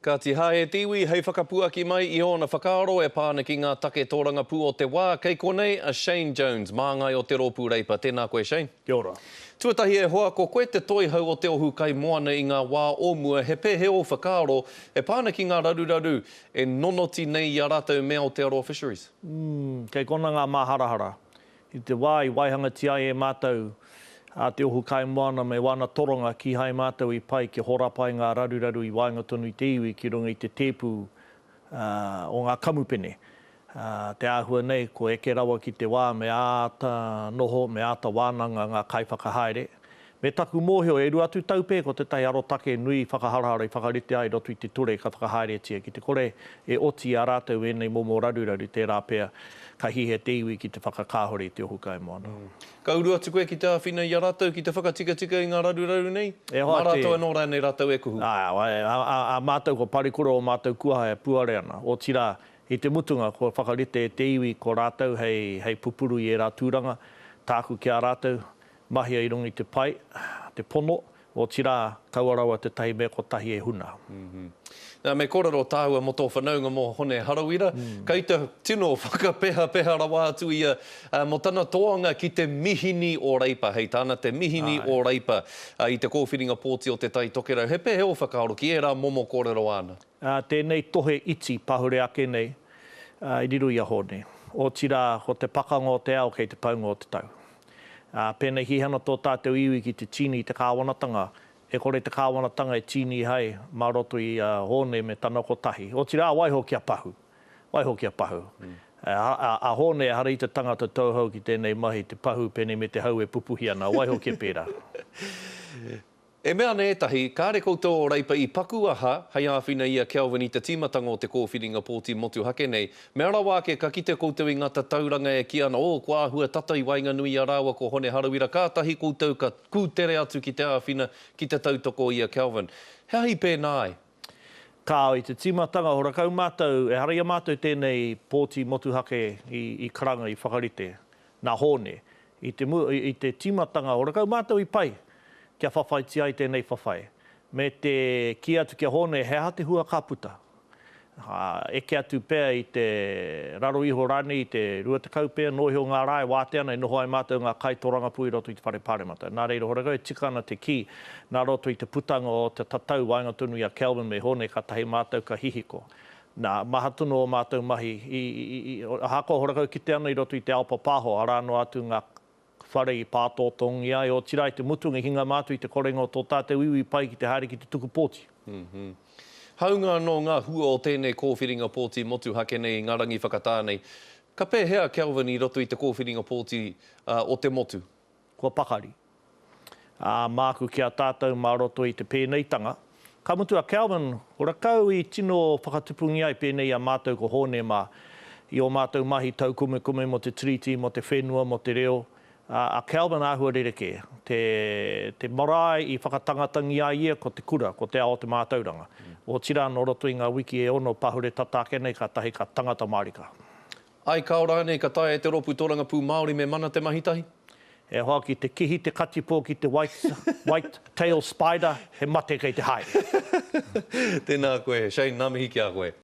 Ka te hae tiwi hei whakapuaki mai I ona whakaaro e pāna ki ngā take tōranga pū o te wā. Kei konei a Shane Jones, māngai o te rōpū reipa. Tēnā koe, Shane. Kia ora. Tuatahi e hoa ko koe te toi hau o te ohu kai moana I ngā wā o mua. He pēhe o whakaaro e pāna ki ngā raruraru e nonoti nei I a rātou mea o te Aroa Fisheries. Kei kona ngā māharahara. I te wā I waihanga tiai e mātou a te ohu kai moana me wana toronga ki hai mātou I pai ki horapai ngā raruraru I wainga tonu I te iwi ki runga I te tēpū o ngā kamupene. Te āhua nei, ko eke rawa ki te wā me āta noho, me āta wānanga ngā kai whakahaere. Me taku mōhio e rua atu taupē ko te tai aro take nui whakaharahara I whakarite ai rotu I te ture ka whakahaere tia. Ki te kore e oti a rātou e nei momo raruraru tērā pēr ka hihe te iwi ki te whakakāhore I te ohu kai moana. Ka uru atu koe ki te awhina I a rātou ki te whakatika I ngā raruraru nei? E Mā rātou anō rā nei rātou e kuhu? A mātou ko parikura o mātou kuaha e puare ana. O tira I te mutunga ko whakarite te iwi ko rātou hei pupuru I e rā tūranga. Tāku ki a rātou mahia I rungi te pai, te pono. O tira kauaraua te tahi me ko tahi e huna. Nā, me korero tāua mo tō whanaunga mo hone harawira. Kei te tino whakapeha rawa atu ia mo tana toanga ki te mihini o reipa. Hei tāna te mihini o reipa I te kōwhiringa pōti o te tai tokerau. He pēhe o whakaaro ki e rā momo korero ana. Tēnei tohe iti pahure ake nei I riru I a hone. O tira ho te pakanga o te ao kei te paunga o te tau. Pēnei hihana tō tātou iwi ki te tini I te kāwanatanga. E kore te kāwanatanga e tini hai mā roto I hone me tana kotahi. O tira waiho kia pahu. Waiho kia pahu. A hone e hara I te tangata tauhau ki tēnei mahi te pahu pēnei me te hau e pupuhi ana. Waiho kia pērā. E mea ne etahi, kāre koutou o reipa I paku aha, hei āwhina ia Kelvin I te tīmatanga o te kōwhiringa pōti motu hake nei. Me ara wāke ka kite koutou I ngata tauranga e ki ana, kua ahua tata I wainga nui a rāua ko hone harawira, kātahi koutou ka kūtere atu ki te āwhina ki te tautoko ia Kelvin. Hei pēnā ai? Kā I te tīmatanga, hora kau mātou, e haria mātou tēnei pōti motu hake I karanga I whakarite, nā hone. I te tīmatanga, hora kau mātou I pai. Kia whawhai tia I tēnei whawhai. Me te ki atu kia hone, he hate hua kāputa. Eke atu pēr I te raro iho rani, I te rua te kaupea, nohio ngā rai, wāte ana, I noho ai mātou ngā kai toranga pui roto I te whare pāremata. Nā reira, hora koe tika ana te ki, nā roto I te putanga o te tatau wainga tunu I a Kelvin me hone, ka tahi mātou ka hihiko. Nā, maha tunu o mātou mahi. Hako hora koe ki te ana I roto I te ao papaho, a rāno atu ngā whare I pātōtongi ai, o tira I te mutunga hinga mātu I te korenga o tō tātou iwi pai ki te haere ki te tuku pōti. Haunga no ngā hua o tēnei kōwhiringa pōti motu hake nei ngā rangi whakatānei. Ka pēhea Kelvin I roto I te kōwhiringa pōti o te motu? Kua pakari. Māku ki a tātou mā roto I te pēneitanga. Ka mutu a Kelvin, ora kau I tino whakatupungi ai pēnei a mātou ko hone mā. I o mātou mahi tau kume mo te triti, mo te whenua, mo te reo. A Kelvin āhua rereke, te marae I whakatangatangi a ia ko te kura, ko te ao te mātauranga. O tira no roto I ngā wiki e ono pahure tatake nei ka tahi ka tangata marika. Ai kaora nei ka tae te ropu tōranga pū Māori me mana te mahitahi? E hoa ki te kihi te katipō ki te white tail spider, he mate kei te haere. Tēnā koe, Shane, nā mihi ki a koe.